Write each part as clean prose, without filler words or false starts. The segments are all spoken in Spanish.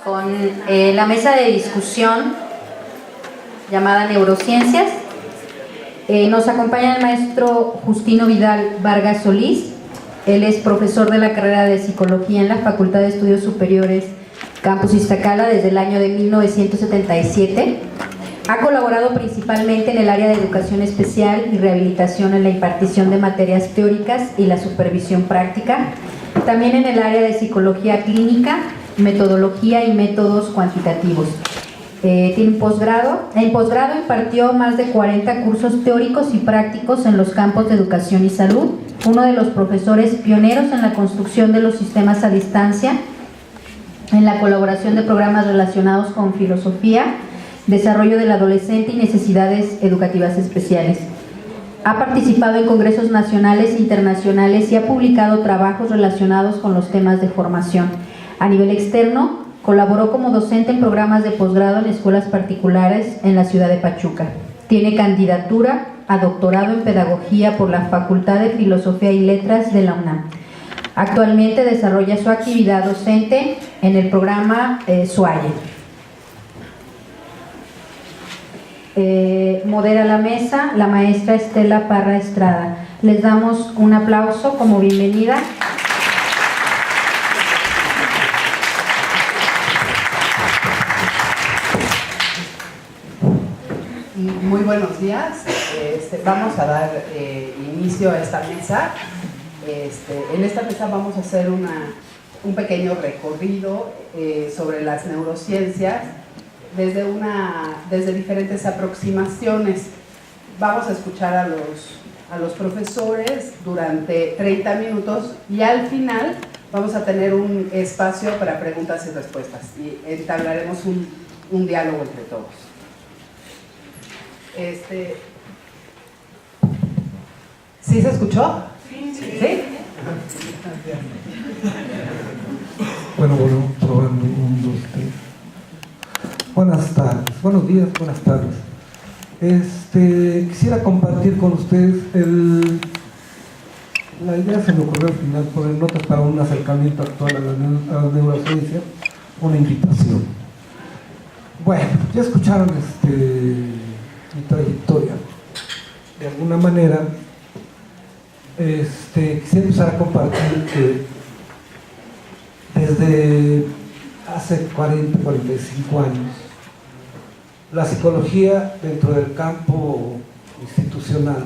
con la mesa de discusión llamada Neurociencias. Nos acompaña el maestro Justino Vidal Vargas Solís. Él es profesor de la carrera de Psicología en la Facultad de Estudios Superiores Campus Iztacala desde el año de 1977. Ha colaborado principalmente en el área de educación especial y rehabilitación en la impartición de materias teóricas y la supervisión práctica. También en el área de psicología clínica, metodología y métodos cuantitativos. Tiene un posgrado. En posgrado impartió más de 40 cursos teóricos y prácticos en los campos de educación y salud. Uno de los profesores pioneros en la construcción de los sistemas a distancia, en la colaboración de programas relacionados con filosofía, desarrollo del adolescente y necesidades educativas especiales. Ha participado en congresos nacionales e internacionales y ha publicado trabajos relacionados con los temas de formación. A nivel externo, colaboró como docente en programas de posgrado en escuelas particulares en la ciudad de Pachuca. Tiene candidatura a doctorado en Pedagogía por la Facultad de Filosofía y Letras de la UNAM. Actualmente desarrolla su actividad docente en el programa SUAYE. Modera la mesa la maestra Estela Parra Estrada. Les damos un aplauso como bienvenida. Muy buenos días. Vamos a dar inicio a esta mesa. En esta mesa vamos a hacer un pequeño recorrido sobre las neurociencias desde diferentes aproximaciones. Vamos a escuchar a los profesores durante 30 minutos y al final vamos a tener un espacio para preguntas y respuestas y entablaremos un diálogo entre todos. ¿Sí se escuchó? ¿Sí? Bueno, probando, 1, 2, 3. Buenas tardes, buenos días, buenas tardes. Quisiera compartir con ustedes la idea se me ocurrió al final poner notas para un acercamiento actual a la neurociencia, una invitación. Bueno, ya escucharon mi trayectoria. De alguna manera, quisiera empezar a compartir que desde hace 40, 45 años, la psicología dentro del campo institucional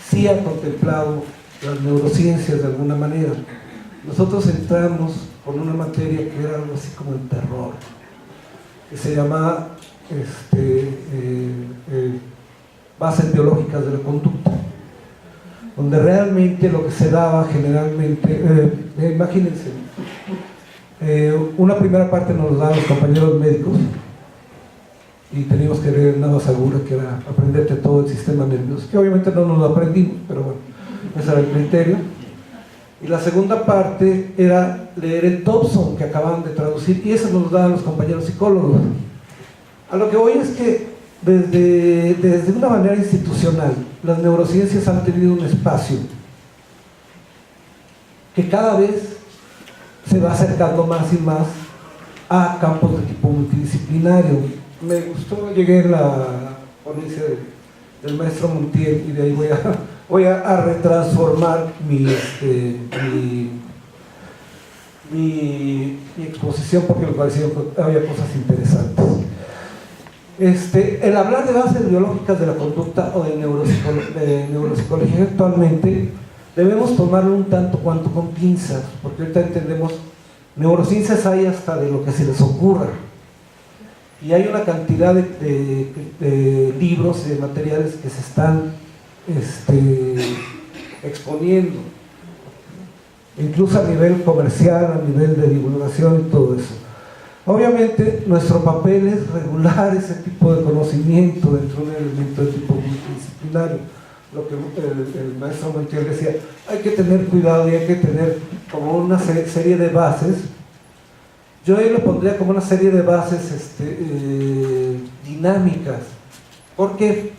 sí ha contemplado las neurociencias de alguna manera. Nosotros entramos con una materia que era algo así como el terror, que se llamaba bases biológicas de la conducta, donde realmente lo que se daba generalmente, imagínense, una primera parte nos daban los compañeros médicos y teníamos que leer Nava Segura, que era aprenderte todo el sistema nervioso, que obviamente no nos lo aprendimos, pero bueno, ese era el criterio. Y la segunda parte era leer el Dobson, que acababan de traducir, y eso nos lo daban los compañeros psicólogos. A lo que voy es que desde una manera institucional, las neurociencias han tenido un espacio que cada vez se va acercando más y más a campos de tipo multidisciplinario. Me gustó, llegué a la ponencia del maestro Montiel y de ahí voy a retransformar mi exposición porque me pareció que había cosas interesantes. El hablar de bases biológicas de la conducta o de neuropsicología actualmente debemos tomarlo un tanto cuanto con pinzas, porque ahorita entendemos, neurociencias hay hasta de lo que se les ocurra, y hay una cantidad de libros y de materiales que se están exponiendo, incluso a nivel comercial, a nivel de divulgación y todo eso. Obviamente nuestro papel es regular ese tipo de conocimiento dentro de un elemento de tipo multidisciplinario. Lo que el maestro Montiel decía, hay que tener cuidado y hay que tener como una serie de bases. Yo ahí lo pondría como una serie de bases dinámicas, porque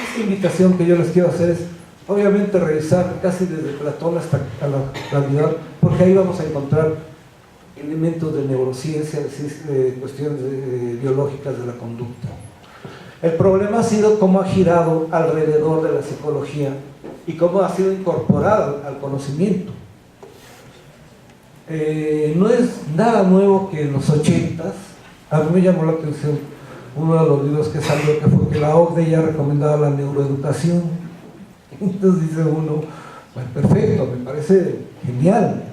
esta invitación que yo les quiero hacer es obviamente revisar casi desde Platón hasta a la realidad, porque ahí vamos a encontrar elementos de neurociencia, cuestiones biológicas de la conducta. El problema ha sido cómo ha girado alrededor de la psicología y cómo ha sido incorporada al conocimiento. No es nada nuevo que en los 80s, a mí me llamó la atención uno de los libros que salió, que fue que la OCDE ya recomendaba la neuroeducación. Entonces dice uno, bueno, perfecto, me parece genial,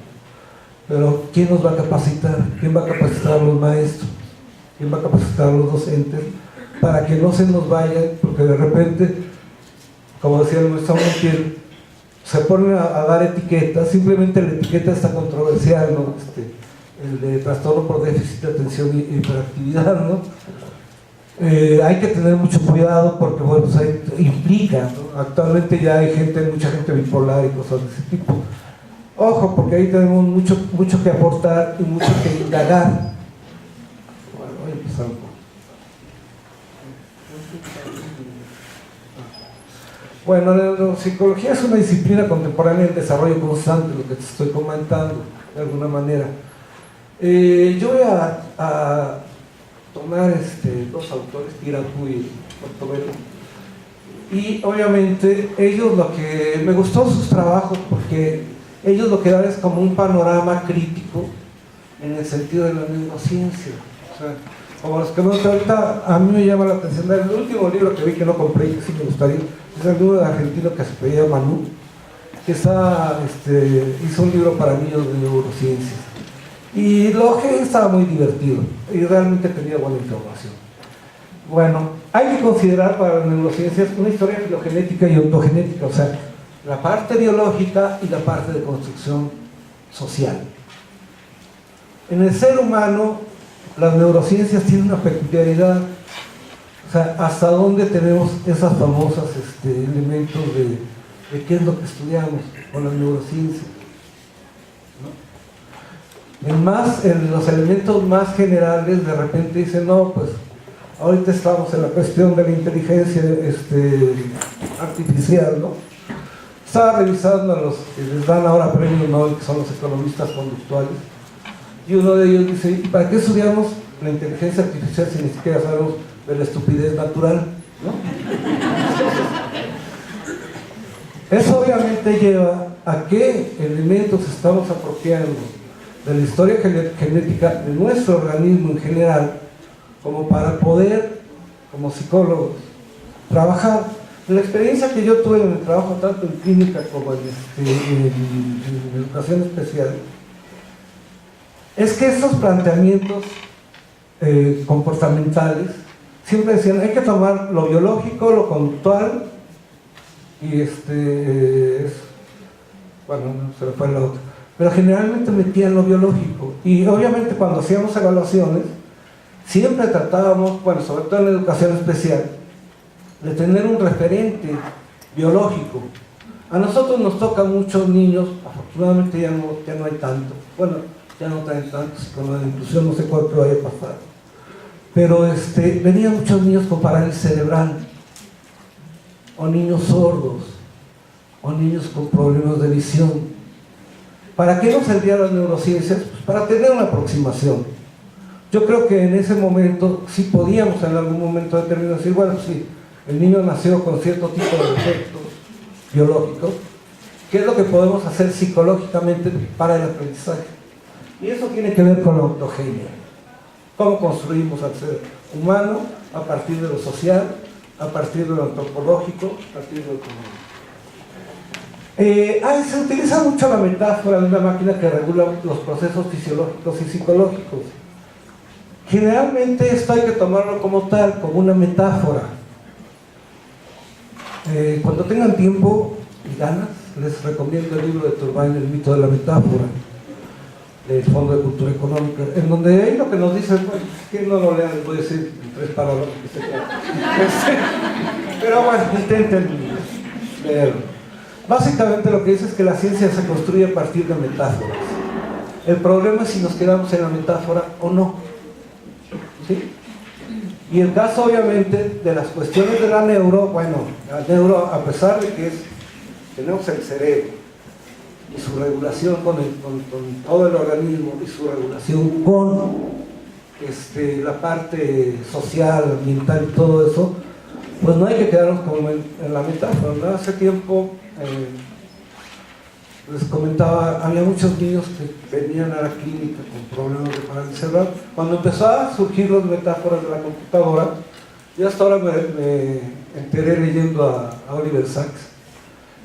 pero ¿quién nos va a capacitar? ¿Quién va a capacitar a los maestros? ¿Quién va a capacitar a los docentes? Para que no se nos vayan, porque de repente, como decía el maestro Montiel, se ponen a dar etiquetas, simplemente la etiqueta está controversial, ¿no? El de trastorno por déficit de atención y hiperactividad, ¿no? Hay que tener mucho cuidado porque, bueno, pues implica, ¿no? Actualmente ya hay mucha gente bipolar y cosas de ese tipo. Ojo, porque ahí tenemos mucho que aportar y mucho que indagar. Bueno, voy a empezar un poco. Bueno, la neuropsicología es una disciplina contemporánea en desarrollo constante, lo que te estoy comentando, de alguna manera. Yo voy a tomar dos autores, Tirapú y Portobello, y obviamente ellos lo que me gustó sus trabajos porque ellos lo que dan es como un panorama crítico en el sentido de la neurociencia. O sea, como los que no, ahorita a mí me llama la atención el último libro que vi que no compré y que sí me gustaría, es el libro de argentino que se pedía Manu, que hizo un libro para niños de neurociencias. Y lo que estaba muy divertido y realmente tenía buena información. Bueno, hay que considerar para las neurociencias una historia filogenética y ontogenética, o sea, la parte biológica y la parte de construcción social. En el ser humano, las neurociencias tienen una peculiaridad, o sea, hasta dónde tenemos esas famosas elementos de qué es lo que estudiamos con las neurociencias. En los elementos más generales, de repente dicen, no, pues ahorita estamos en la cuestión de la inteligencia artificial, ¿no? Estaba revisando a los que les dan ahora premios Nobel, que son los economistas conductuales, y uno de ellos dice, ¿y para qué estudiamos la inteligencia artificial si ni siquiera sabemos de la estupidez natural? ¿No? Eso obviamente lleva a qué elementos estamos apropiando de la historia genética de nuestro organismo en general, como para poder, como psicólogos, trabajar. La experiencia que yo tuve en el trabajo, tanto en clínica como en educación especial, es que estos planteamientos comportamentales siempre decían, hay que tomar lo biológico, lo conductual, y bueno, se me fue la otra. Pero generalmente metían lo biológico, y obviamente cuando hacíamos evaluaciones siempre tratábamos, bueno, sobre todo en la educación especial, de tener un referente biológico. A nosotros nos tocan muchos niños, afortunadamente ya no hay tanto, bueno, ya no traen tantos, con la inclusión no sé cuánto vaya a pasar, pero venían muchos niños con parálisis cerebral, o niños sordos, o niños con problemas de visión. ¿Para qué nos servían las neurociencias? Pues para tener una aproximación. Yo creo que en ese momento sí podíamos en algún momento determinado decir, bueno, sí, el niño nació con cierto tipo de defectos biológicos, ¿qué es lo que podemos hacer psicológicamente para el aprendizaje? Y eso tiene que ver con la ontogenia. ¿Cómo construimos al ser humano a partir de lo social, a partir de lo antropológico, a partir de lo económico? Se utiliza mucho la metáfora de una máquina que regula los procesos fisiológicos y psicológicos. Generalmente esto hay que tomarlo como tal, como una metáfora. Cuando tengan tiempo y ganas, les recomiendo el libro de Turbine, El mito de la metáfora, del Fondo de Cultura Económica, en donde ahí lo que nos dice, bueno, que no lo lean, les voy a decir en 3 palabras, pero bueno, intenten leerlo. Básicamente lo que dice es que la ciencia se construye a partir de metáforas. El problema es si nos quedamos en la metáfora o no, ¿sí? Y el caso obviamente de las cuestiones de la neuro, bueno, la neuro, a pesar de que tenemos el cerebro, y su regulación con todo el organismo y su regulación con la parte social, ambiental y todo eso, pues no hay que quedarnos como en la metáfora, ¿no? Hace tiempo les comentaba, había muchos niños que venían a la clínica con problemas de parálisis cerebral. Cuando empezó a surgir las metáforas de la computadora, yo hasta ahora me enteré leyendo a Oliver Sacks.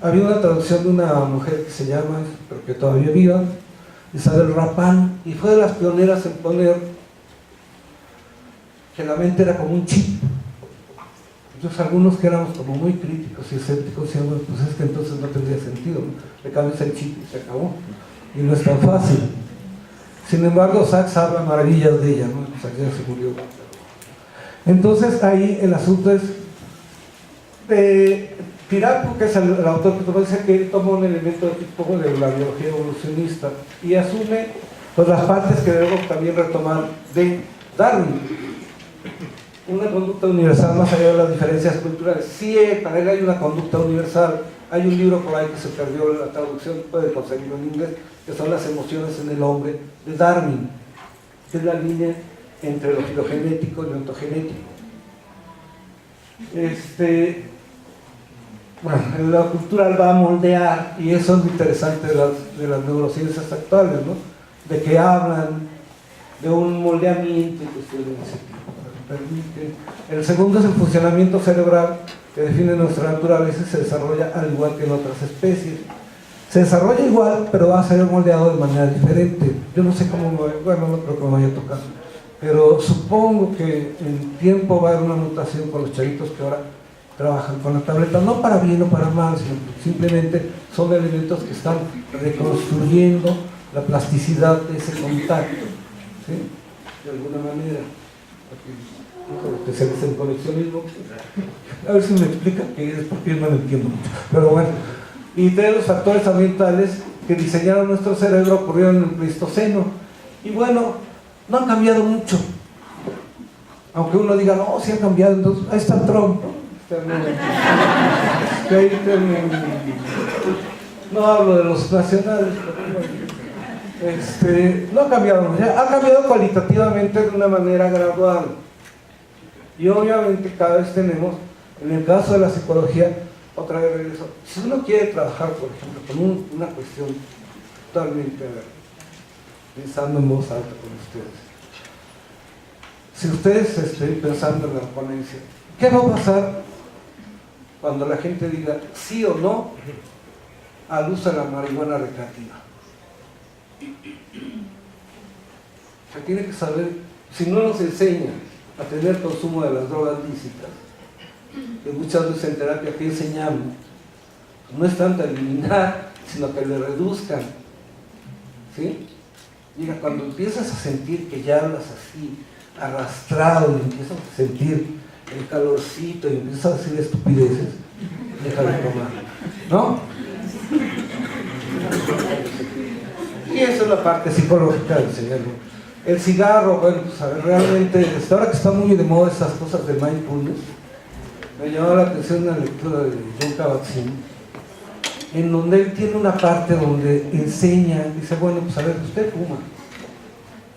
Había una traducción de una mujer que se llama, pero que todavía viva, Isabel Rapán, y fue de las pioneras en poner que la mente era como un chip. Entonces algunos que éramos como muy críticos y escépticos decían, bueno, pues es que entonces no tendría sentido, ¿no? Le cambias el chip y se acabó, y no es tan fácil. Sin embargo, Sacks habla maravillas de ella, ¿no? O sea, ya se murió. Entonces ahí el asunto es de Piracu, que es el autor que dice que él toma un elemento tipo de la biología evolucionista y asume pues las partes que debemos también retomar de Darwin. Una conducta universal más allá de las diferencias culturales. Sí, para él hay una conducta universal. Hay un libro por ahí que se perdió la traducción, puede conseguirlo en inglés, que son las emociones en el hombre, de Darwin, que es la línea entre lo filogenético y lo ontogenético. Bueno, lo cultural va a moldear, y eso es lo interesante de las neurociencias actuales, ¿no? De que hablan de un moldeamiento y cuestiones de ese tipo. El segundo es el funcionamiento cerebral, que define nuestra naturaleza y se desarrolla al igual que en otras especies. Se desarrolla igual, pero va a ser moldeado de manera diferente. Yo no sé cómo, bueno, no creo que me vaya a tocar, pero supongo que en tiempo va a haber una mutación con los chavitos que ahora trabajan con la tableta, no para bien o para mal, sino simplemente son elementos que están reconstruyendo la plasticidad de ese contacto, ¿sí? De alguna manera. Especialistas en coleccionismo, a ver si me explica qué es, porque yo no lo entiendo mucho, pero bueno. Y de los factores ambientales que diseñaron nuestro cerebro ocurrieron en el Pleistoceno, y bueno, no han cambiado mucho, aunque uno diga, no, sí han cambiado. Entonces, ahí está Trump, no hablo de los nacionales, pero no ha cambiado, ha cambiado cualitativamente de una manera gradual. Y obviamente cada vez tenemos, en el caso de la psicología, otra vez regreso, si uno quiere trabajar, por ejemplo, con una cuestión totalmente, pensando en voz alta con ustedes, si ustedes estén pensando en la ponencia, ¿qué va a pasar cuando la gente diga sí o no al uso de la marihuana recreativa? Se tiene que saber, si no nos enseña a tener consumo de las drogas lícitas, que muchas veces en terapia que enseñamos, no es tanto eliminar, sino que le reduzcan, ¿sí? Mira, cuando empiezas a sentir que ya hablas así, arrastrado, y empiezas a sentir el calorcito y empiezas a decir estupideces, deja de tomar, ¿no? Y esa es la parte psicológica del enseñarlo. El cigarro, bueno, pues a ver, realmente, hasta ahora que está muy de moda esas cosas de mindfulness, me llamó la atención una lectura de John Kabat-Zinn, en donde él tiene una parte donde enseña, dice, bueno, pues a ver, usted fuma,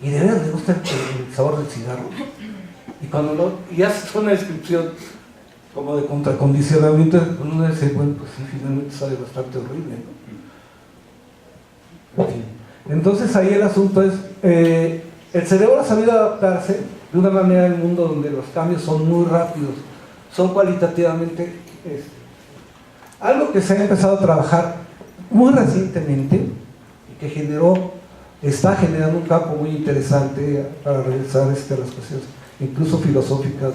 y de verdad le gusta el sabor del cigarro, y cuando y hace una descripción como de contracondicionamiento, uno dice, bueno, pues sí, finalmente sabe bastante horrible, ¿no? En fin. Entonces ahí el asunto es, el cerebro ha sabido adaptarse de una manera al mundo donde los cambios son muy rápidos, son cualitativamente algo que se ha empezado a trabajar muy recientemente y que está generando un campo muy interesante para regresar a las cuestiones incluso filosóficas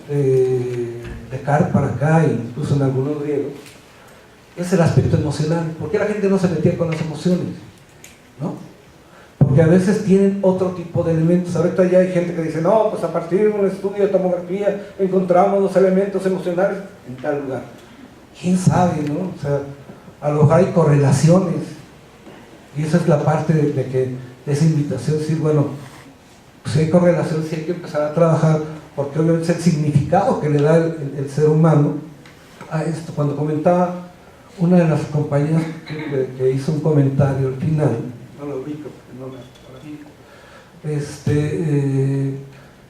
de Descartes para acá, e incluso en algunos griegos, es el aspecto emocional. ¿Por qué la gente no se metía con las emociones? ¿No? Porque a veces tienen otro tipo de elementos. Ahorita ya hay gente que dice, no, pues a partir de un estudio de tomografía encontramos los elementos emocionales en tal lugar. ¿Quién sabe, no? O sea, a lo mejor hay correlaciones, y esa es la parte de esa invitación, decir, bueno, pues si hay correlación, sí hay que empezar a trabajar, porque obviamente es el significado que le da el ser humano a esto. Cuando comentaba una de las compañías que hizo un comentario al final, no lo ubico porque no me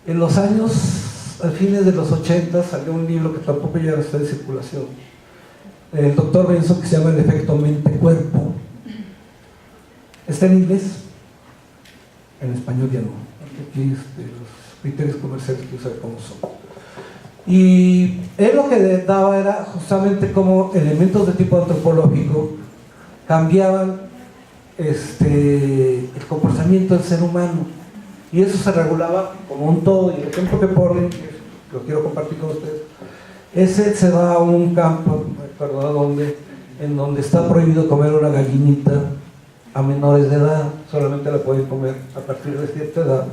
en los años, a fines de los 80, salió un libro que tampoco ya está en circulación, el doctor Benson, que se llama El efecto mente-cuerpo. Está en inglés, en español ya no, aquí los criterios comerciales que usa como son. Y él lo que daba era justamente cómo elementos de tipo antropológico cambiaban el comportamiento del ser humano, y eso se regulaba como un todo. Y el ejemplo que ponen, que lo quiero compartir con ustedes, ese se va a un campo, no me acuerdo a dónde, en donde está prohibido comer una gallinita a menores de edad, solamente la pueden comer a partir de cierta edad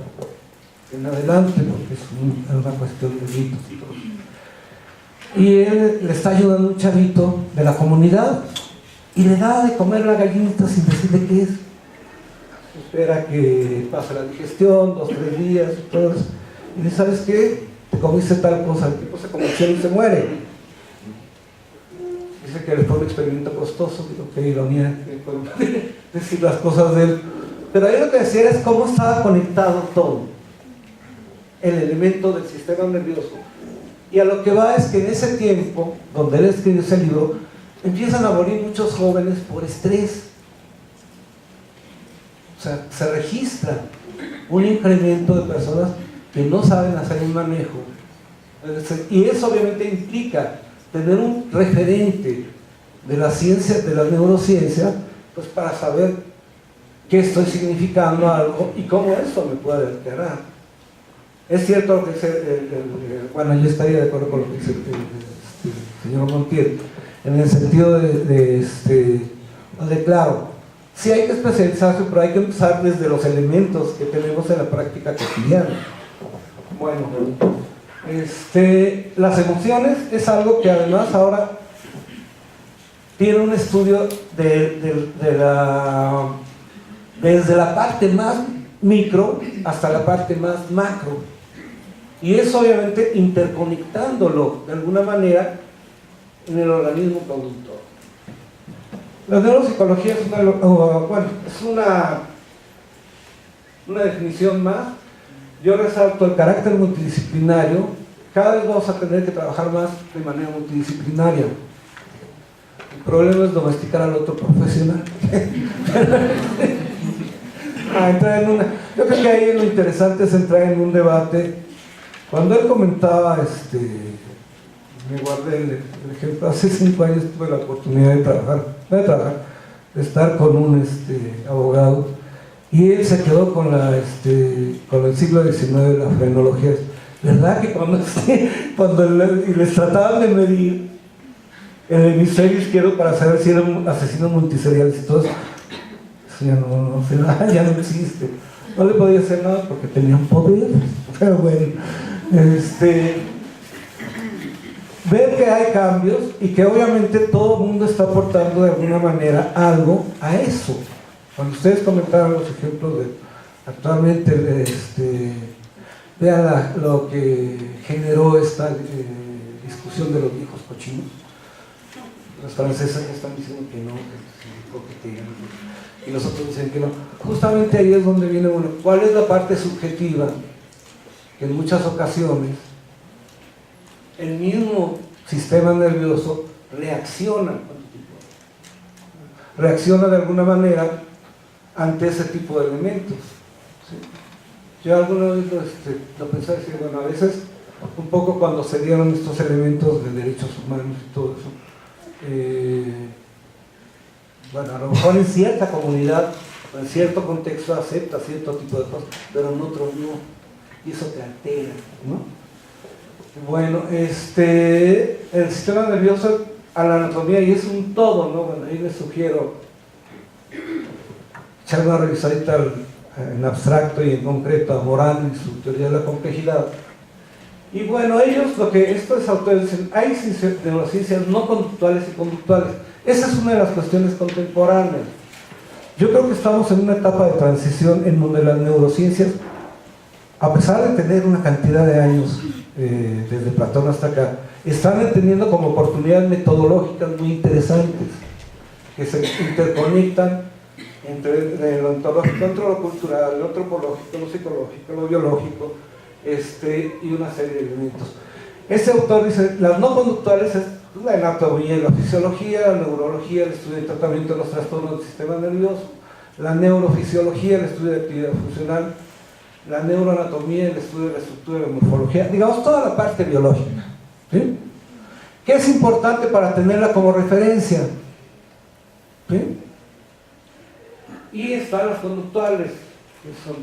en adelante, porque es una cuestión de ritos y todo. Y él le está ayudando a un chavito de la comunidad y le da de comer la gallinita sin decirle qué es. Espera que pase la digestión, 2 o 3 días y todo eso. Y dice, ¿sabes qué? Te comiste tal cosa, el tipo se convulsiona y se muere. Dice que fue un experimento costoso, digo, qué ironía decir las cosas de él. Pero ahí lo que decía es cómo estaba conectado todo, el elemento del sistema nervioso. Y a lo que va es que en ese tiempo, donde él escribió ese libro, empiezan a morir muchos jóvenes por estrés. O sea, se registra un incremento de personas que no saben hacer un manejo. Y eso obviamente implica tener un referente de la ciencia, de la neurociencia, pues para saber qué estoy significando algo y cómo eso me puede alterar. Es cierto lo que dice, bueno, yo estaría de acuerdo con lo que dice el señor Montiel, en el sentido de claro, sí hay que especializarse, pero hay que empezar desde los elementos que tenemos en la práctica cotidiana. Bueno, las emociones es algo que además ahora tiene un estudio desde la parte más micro hasta la parte más macro, y es obviamente interconectándolo de alguna manera en el organismo conductor. La neuropsicología es una definición más. Yo resalto el carácter multidisciplinario. Cada vez vamos a tener que trabajar más de manera multidisciplinaria. El problema es domesticar al otro profesional. Yo creo que ahí lo interesante es entrar en un debate. Cuando él comentaba, me guardé el ejemplo, hace 5 años tuve la oportunidad de estar con un abogado, y él se quedó con el siglo XIX de la frenología. ¿Verdad que cuando les trataban de medir el hemisferio izquierdo para saber si eran asesinos multiseriales y todo eso, ya no existe? No le podía hacer nada porque tenían poder. Pero bueno, ver que hay cambios y que obviamente todo el mundo está aportando de alguna manera algo a eso. Cuando ustedes comentaron los ejemplos de actualmente, vean lo que generó esta discusión de los viejos cochinos. Los franceses están diciendo que no, que coquetean, y los otros dicen que no. Justamente ahí es donde viene uno. ¿Cuál es la parte subjetiva? Que en muchas ocasiones el mismo sistema nervioso reacciona de alguna manera ante ese tipo de elementos, ¿sí? Yo alguna vez lo pensé, decir, bueno, a veces un poco cuando se dieron estos elementos de derechos humanos y todo eso, bueno, a lo mejor en cierta comunidad o en cierto contexto acepta cierto tipo de cosas, pero en otros no, y eso te altera, ¿no? Bueno, el sistema nervioso a la anatomía, y es un todo, ¿no? Bueno, ahí les sugiero echar una revisadita en abstracto y en concreto a Morán y su teoría de la complejidad. Y bueno, ellos, estos autores dicen, hay neurociencias no conductuales y conductuales. Esa es una de las cuestiones contemporáneas. Yo creo que estamos en una etapa de transición en donde las neurociencias, a pesar de tener una cantidad de años, desde Platón hasta acá, están teniendo como oportunidades metodológicas muy interesantes, que se interconectan entre lo ontológico, entre lo cultural, lo antropológico, lo psicológico, lo biológico, y una serie de elementos. Ese autor dice, las no conductuales es la anatomía y la fisiología, la neurología, el estudio y tratamiento de los trastornos del sistema nervioso, la neurofisiología, el estudio de actividad funcional, la neuroanatomía, el estudio de la estructura y la morfología, digamos toda la parte biológica, ¿sí? Que es importante para tenerla como referencia, ¿sí? Y están las conductuales, que son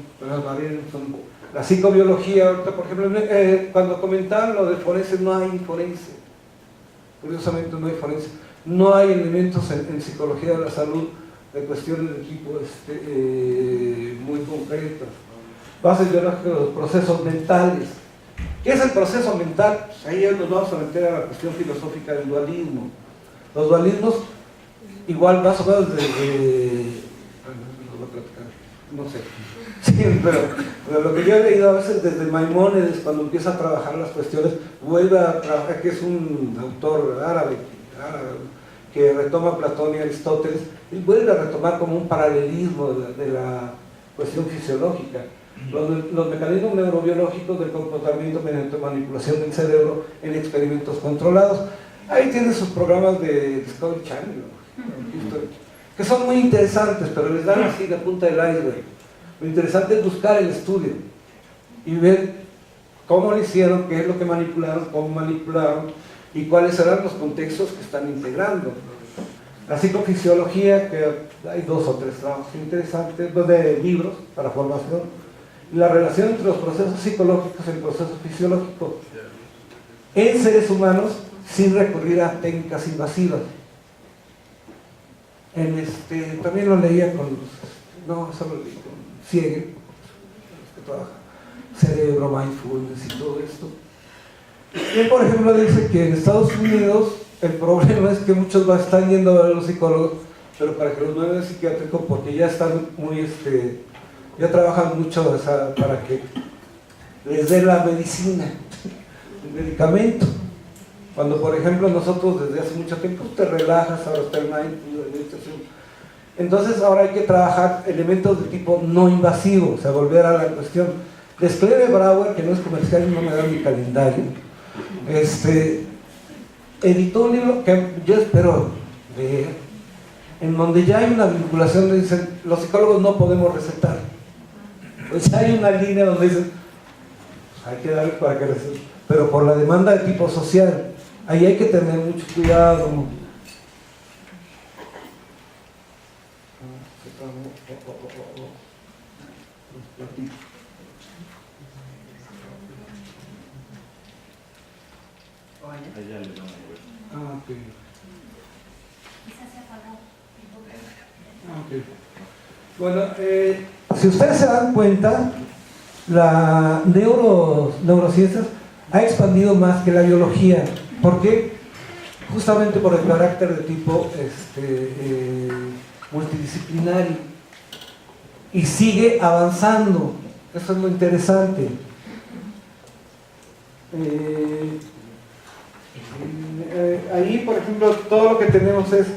la psicobiología. Ahorita, por ejemplo, cuando comentaban lo de forense, no hay forense, curiosamente no hay forense, no hay elementos en psicología de la salud de cuestiones de tipo muy concretas. Bases biológicas de los procesos mentales. ¿Qué es el proceso mental? Pues ahí nos vamos a meter a la cuestión filosófica del dualismo. Los dualismos, igual más o menos no sé, sí, pero lo que yo he leído a veces desde Maimónides, cuando empieza a trabajar las cuestiones, vuelve a trabajar, que es un autor árabe que retoma Platón y Aristóteles, y vuelve a retomar como un paralelismo de la cuestión fisiológica. Los mecanismos neurobiológicos del comportamiento mediante manipulación del cerebro en experimentos controlados. Ahí tienen sus programas de Discovery Channel, ¿no? Que son muy interesantes, pero les dan así la punta del iceberg. Lo interesante es buscar el estudio y ver cómo lo hicieron, qué es lo que manipularon, cómo manipularon y cuáles serán los contextos que están integrando. La psicofisiología, que hay 2 o 3 trabajos interesantes, 2 de libros para formación, y la relación entre los procesos psicológicos y el proceso fisiológico en seres humanos sin recurrir a técnicas invasivas. También lo leía con solo leí con Siegel, que trabaja cerebro, mindfulness y todo esto. Y por ejemplo dice que en Estados Unidos el problema es que muchos están yendo a ver a los psicólogos, pero para que los muevan psiquiátricos, porque ya están muy, ya trabajan mucho, o sea, para que les dé la medicina, el medicamento. Cuando, por ejemplo, nosotros desde hace mucho tiempo te relajas, ahora está el mindfulness, meditación. Entonces ahora hay que trabajar elementos de tipo no invasivo, o sea, volver a la cuestión. Descleve-Brauer, que no es comercial y no me da mi calendario, editó un libro que yo espero leer, en donde ya hay una vinculación donde dicen, los psicólogos no podemos recetar. Pues hay una línea donde dicen, hay que darle para que receten, pero por la demanda de tipo social, ahí hay que tener mucho cuidado. Bueno, si ustedes se dan cuenta, la neurociencias ha expandido más que la biología. ¿Por qué? Justamente por el carácter de tipo multidisciplinario, y sigue avanzando. Eso es lo interesante. Ahí, por ejemplo, todo lo que tenemos es,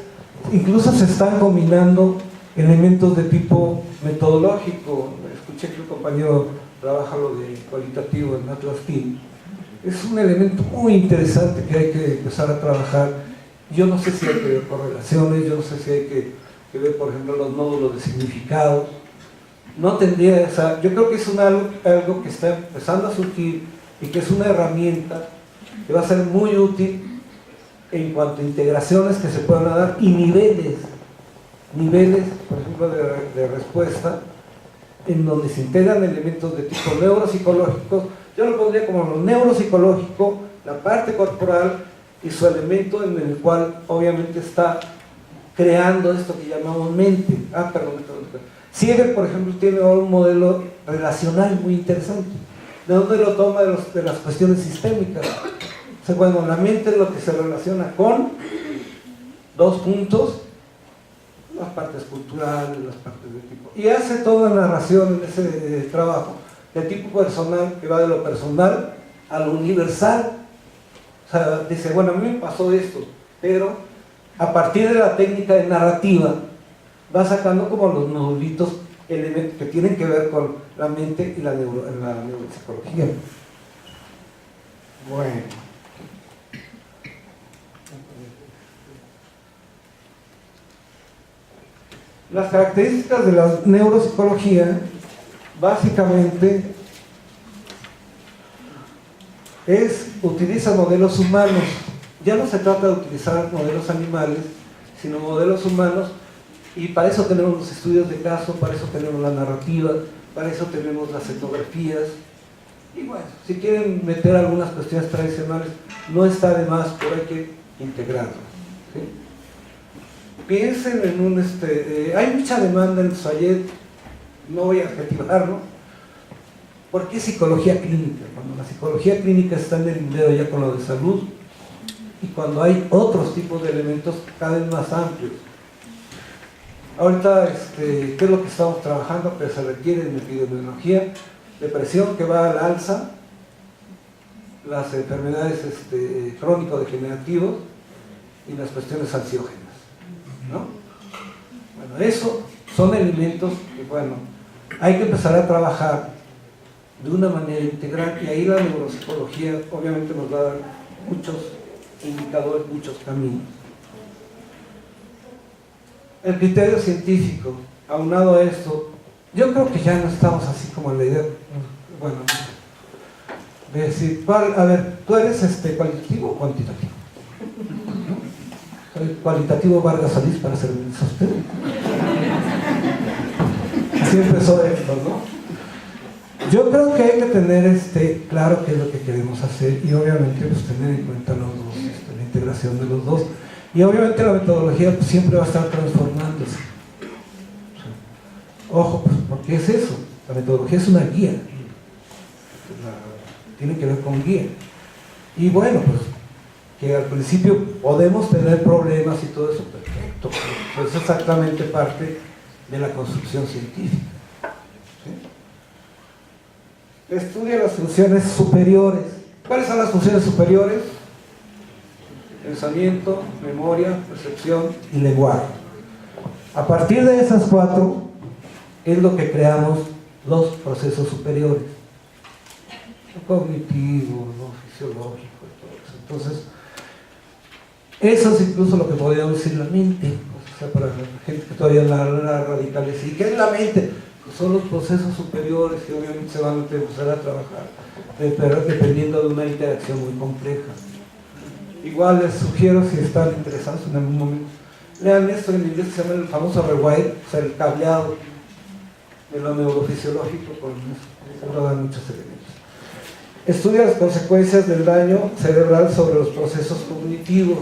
incluso se están combinando elementos de tipo metodológico. Escuché que el compañero trabaja lo de cualitativo en Atlas Team. Es un elemento muy interesante que hay que empezar a trabajar. Yo no sé si hay que ver correlaciones, yo no sé si hay que ver, por ejemplo, los módulos de significado. No tendría, o sea, yo creo que es algo que está empezando a surgir y que es una herramienta que va a ser muy útil en cuanto a integraciones que se puedan dar y niveles, por ejemplo, de respuesta, en donde se integran elementos de tipo neuropsicológicos. Yo lo pondría como lo neuropsicológico, la parte corporal y su elemento en el cual obviamente está creando esto que llamamos mente. Siegel, por ejemplo, tiene un modelo relacional muy interesante. ¿De dónde lo toma? De las cuestiones sistémicas. O sea, bueno, la mente es lo que se relaciona con 2 puntos, las partes culturales, las partes de tipo. Y hace toda narración en ese trabajo de tipo personal, que va de lo personal a lo universal. O sea, dice, bueno, a mí me pasó esto, pero a partir de la técnica de narrativa va sacando como los modulitos, elementos que tienen que ver con la mente y la neuropsicología. Bueno. Las características de la neuropsicología básicamente utiliza modelos humanos. Ya no se trata de utilizar modelos animales, sino modelos humanos, y para eso tenemos los estudios de caso, para eso tenemos la narrativa, para eso tenemos las etnografías. Y bueno, si quieren meter algunas cuestiones tradicionales, no está de más, pero hay que integrarlas, ¿sí? Piensen en hay mucha demanda en Sayet, no voy a adjetivarlo, porque es psicología clínica. Cuando la psicología clínica está en el video ya con lo de salud, y cuando hay otros tipos de elementos cada vez más amplios. Ahorita, ¿qué es lo que estamos trabajando? Que se requiere en epidemiología, depresión que va al alza, las enfermedades crónico-degenerativas y las cuestiones ansiógenas, ¿no? Bueno, eso son elementos que, bueno, hay que empezar a trabajar de una manera integral, y ahí la neuropsicología obviamente nos va a dar muchos indicadores, muchos caminos. El criterio científico, aunado a esto, yo creo que ya no estamos así como en la idea, bueno, de decir, a ver, ¿tú eres cualitativo o cuantitativo? ¿No? Soy cualitativo Vargas Solís para servirles a usted. Así empezó esto, ¿no? Yo creo que hay que tener claro qué es lo que queremos hacer, y obviamente pues tener en cuenta los dos, la integración de los dos, y obviamente la metodología pues, siempre va a estar transformándose. Ojo, pues, porque es eso, la metodología es una guía, tiene que ver con guía, y bueno, pues que al principio podemos tener problemas y todo eso, perfecto, pues es exactamente parte de la construcción científica. Estudia las funciones superiores. ¿Cuáles son las funciones superiores? Pensamiento, memoria, percepción y lenguaje. A partir de esas cuatro es lo que creamos los procesos superiores, lo cognitivo, lo fisiológico y todo eso. Entonces, eso es incluso lo que podríamos decir la mente, o sea, para la gente que todavía la radicaliza. ¿Y qué es la mente? Son los procesos superiores que obviamente se van a empezar a trabajar, pero dependiendo de una interacción muy compleja. Igual les sugiero, si están interesados en algún momento, lean esto en inglés, se llama el famoso rewire, o sea, el cableado de lo neurofisiológico, con eso se dan muchos elementos. Estudia las consecuencias del daño cerebral sobre los procesos cognitivos.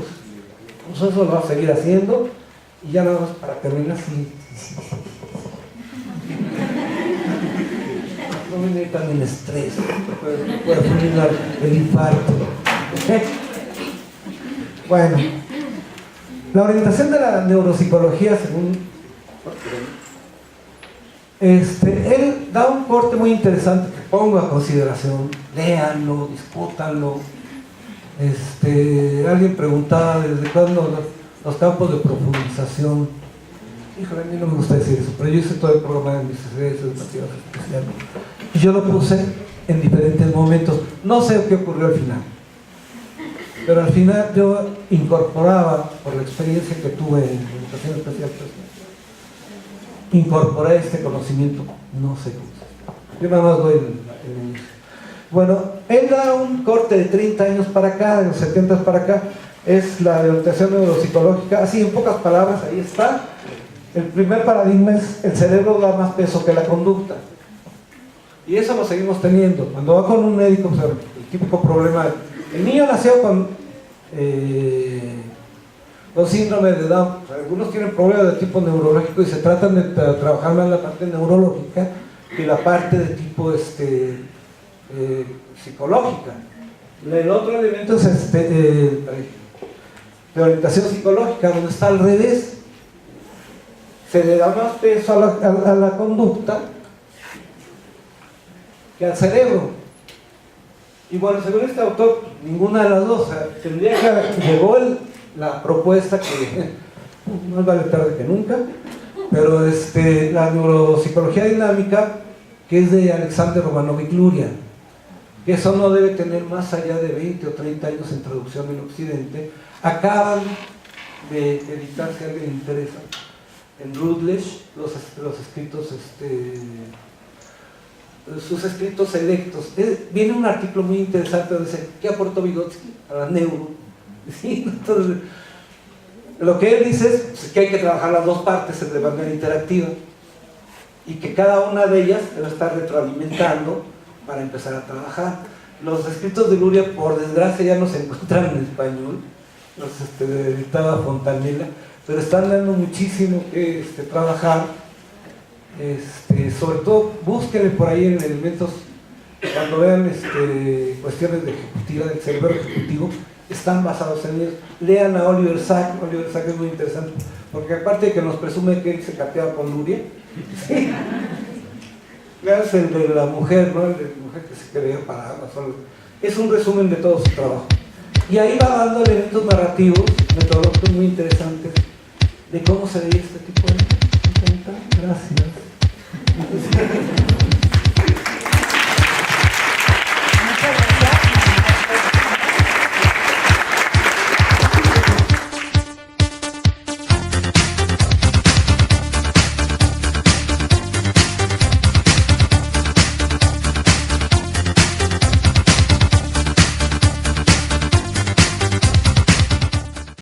Pues eso lo va a seguir haciendo, y ya nada más para terminar, no me metan en estrés, puede fulminar el infarto. Bueno, la orientación de la neuropsicología, según él da un corte muy interesante que pongo a consideración. Léanlo, discútanlo. Alguien preguntaba desde cuándo los campos de profundización. Híjole, a mí no me gusta decir eso, pero yo hice todo el programa de mis educativas especiales y yo lo puse en diferentes momentos. No sé qué ocurrió al final, pero al final yo incorporaba, por la experiencia que tuve en educación especial, incorporé este conocimiento, no sé cómo. Yo nada más doy el inicio. Bueno, él da un corte de 30 años para acá, de los 70 para acá, es la orientación neuropsicológica, así en pocas palabras, ahí está. El primer paradigma es: el cerebro da más peso que la conducta. Y eso lo seguimos teniendo. Cuando va con un médico, o sea, el típico problema, el niño nació con síndrome de Down. O sea, algunos tienen problemas de tipo neurológico y se tratan de trabajar más la parte neurológica que la parte de tipo psicológica. El otro elemento es de orientación psicológica, donde está al revés. Se le da más peso a la conducta que al cerebro. Y bueno, según este autor, ninguna de las dos. O sea, tendría que llegó la propuesta que más vale tarde que nunca, pero la neuropsicología dinámica, que es de Alexander Romanovich Luria, que eso no debe tener más allá de 20 o 30 años en traducción en Occidente. Acaban de editar, si a alguien le interesa, en Routledge los escritos, sus escritos selectos. Viene un artículo muy interesante donde dice ¿qué aportó Vygotsky a la neuro? ¿Sí? Entonces, lo que él dice es que hay que trabajar las dos partes de manera interactiva y que cada una de ellas debe estar retroalimentando para empezar a trabajar. Los escritos de Luria, por desgracia, ya no se encuentran en español, los editaba Fontanella, pero están dando muchísimo que trabajar. Sobre todo búsquenle por ahí en elementos, cuando vean cuestiones de ejecutiva, del cerebro ejecutivo, están basados en ellos. Lean a Oliver Sacks es muy interesante, porque aparte de que nos presume que él se cateaba con Luria, ¿sí? Vean el de la mujer, ¿no? El de la mujer que se creía para es un resumen de todo su trabajo. Y ahí va dando elementos narrativos, metodológicos muy interesantes de cómo se veía este tipo de... Gracias.